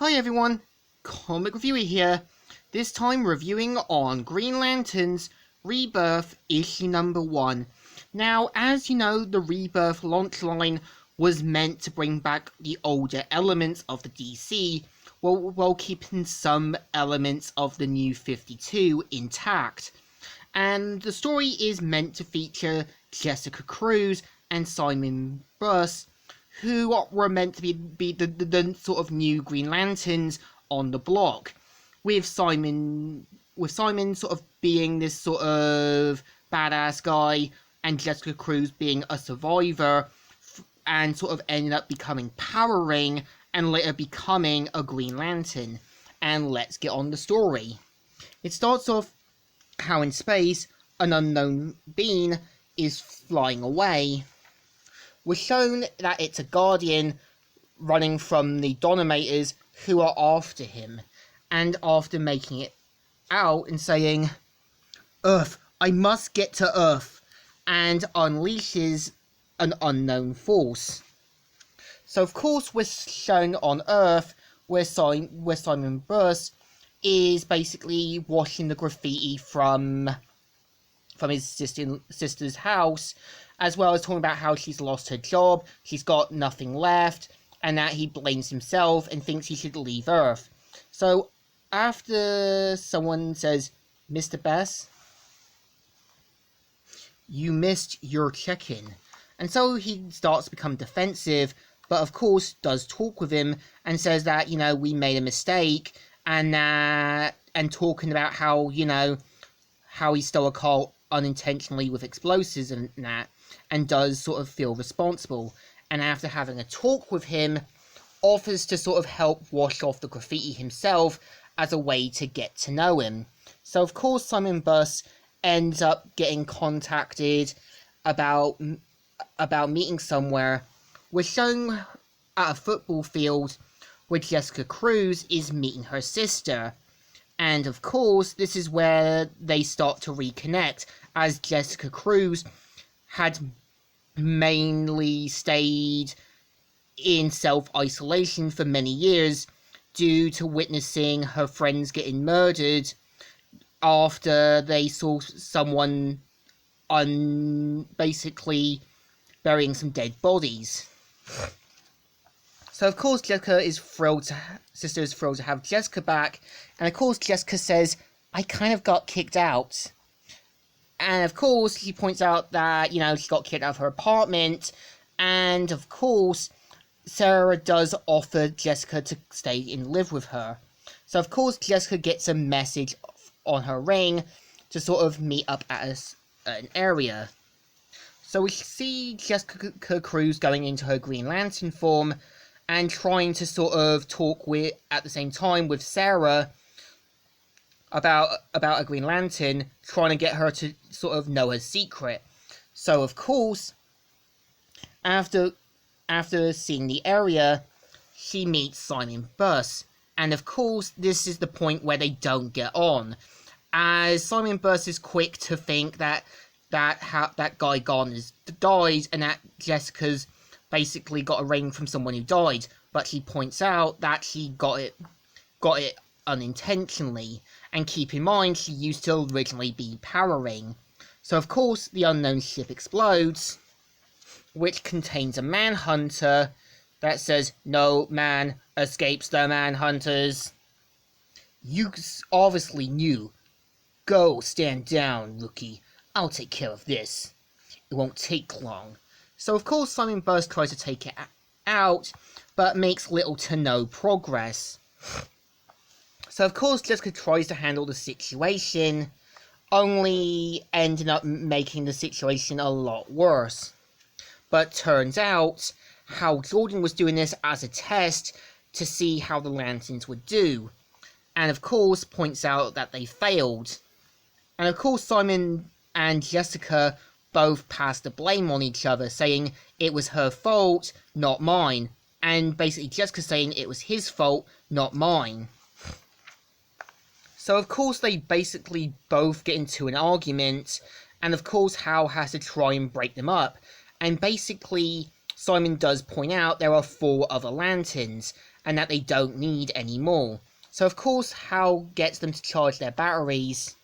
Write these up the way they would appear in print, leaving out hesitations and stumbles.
Hi everyone, Comic Reviewer here, this time reviewing on Green Lantern's Rebirth issue number 1. Now, as you know, the Rebirth launch line was meant to bring back the older elements of the DC, while keeping some elements of the New 52 intact. And the story is meant to feature Jessica Cruz and Simon Bruce, who were meant to be the sort of new Green Lanterns on the block, with Simon sort of being this sort of badass guy, and Jessica Cruz being a survivor, and sort of ended up becoming Power Ring, and later becoming a Green Lantern. And let's get on the story. It starts off how in space, an unknown being is flying away. We're shown that it's a Guardian running from the Dominators who are after him, and after making it out and saying, "Earth, I must get to Earth," and unleashes an unknown force. So of course we're shown on Earth where Simon Bruce is basically washing the graffiti from his sister's house, as well as talking about how she's lost her job, she's got nothing left, and that he blames himself and thinks he should leave Earth. So after someone says, "Mr. Bess, you missed your check-in," and so he starts to become defensive, but of course does talk with him and says that, we made a mistake, and talking about how, how he stole a car unintentionally with explosives and that, and does sort of feel responsible. And after having a talk with him, offers to sort of help wash off the graffiti himself as a way to get to know him. So of course Simon Bruce ends up getting contacted about meeting somewhere. We're shown at a football field where Jessica Cruz is meeting her sister. And of course, this is where they start to reconnect, as Jessica Cruz had mainly stayed in self-isolation for many years due to witnessing her friends getting murdered after they saw someone basically burying some dead bodies. So of course sister is thrilled to have Jessica back, and of course Jessica says, "I kind of got kicked out." And of course she points out that, she got kicked out of her apartment, and of course Sarah does offer Jessica to stay and live with her. So of course Jessica gets a message on her ring to sort of meet up at an area. So we see Jessica Cruz going into her Green Lantern form and trying to sort of talk with, at the same time, with Sarah about a Green Lantern, trying to get her to sort of know her secret. So of course, after seeing the area, she meets Simon Bruce, and of course this is the point where they don't get on, as Simon Bruce is quick to think that guy gone has died, and that Jessica's basically got a ring from someone who died, but she points out that she got it unintentionally, and keep in mind she used to originally be Power Ring. So of course the unknown ship explodes, which contains a manhunter that says, "No man escapes the manhunters. You obviously knew. Go stand down, rookie. I'll take care of this. It won't take long." So of course Simon Bruce tries to take it out, but makes little to no progress. So of course Jessica tries to handle the situation, only ending up making the situation a lot worse. But turns out, Hal Jordan was doing this as a test to see how the Lanterns would do, and of course points out that they failed. And of course Simon and Jessica both pass the blame on each other, saying it was her fault, not mine, and basically Jessica saying it was his fault, not mine. So of course they basically both get into an argument, and of course Hal has to try and break them up, and basically Simon does point out there are 4 other Lanterns, and that they don't need any more. So of course Hal gets them to charge their batteries,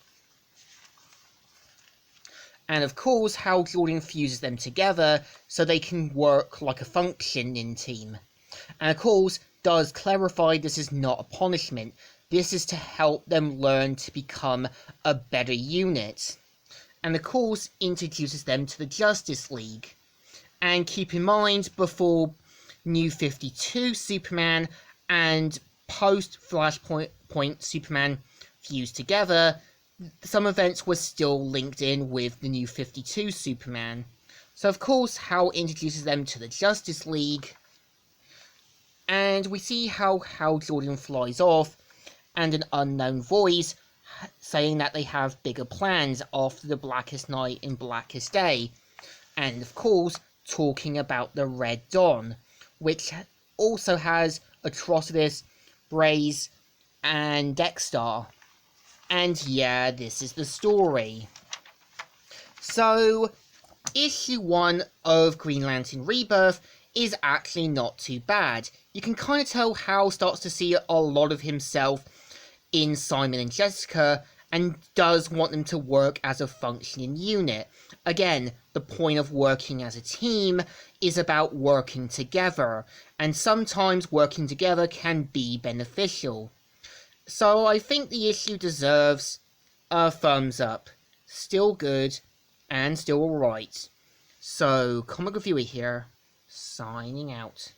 and of course Hal Jordan fuses them together so they can work like a functioning team. And of course does clarify this is not a punishment, this is to help them learn to become a better unit. And of course introduces them to the Justice League. And keep in mind, before New 52 Superman and post Flashpoint Superman fused together, some events were still linked in with the New 52 Superman. So of course Hal introduces them to the Justice League, and we see how Hal Jordan flies off, and an unknown voice saying that they have bigger plans after the Blackest Night and Blackest Day, and of course talking about the Red Dawn, which also has Atrocitus, Braze, and Dexter. And yeah, this is the story. So, issue 1 of Green Lantern Rebirth is actually not too bad. You can kind of tell Hal starts to see a lot of himself in Simon and Jessica, and does want them to work as a functioning unit. Again, the point of working as a team is about working together, and sometimes working together can be beneficial. So I think the issue deserves a thumbs up. Still good, and still alright. So, Comic Reviewer here, signing out.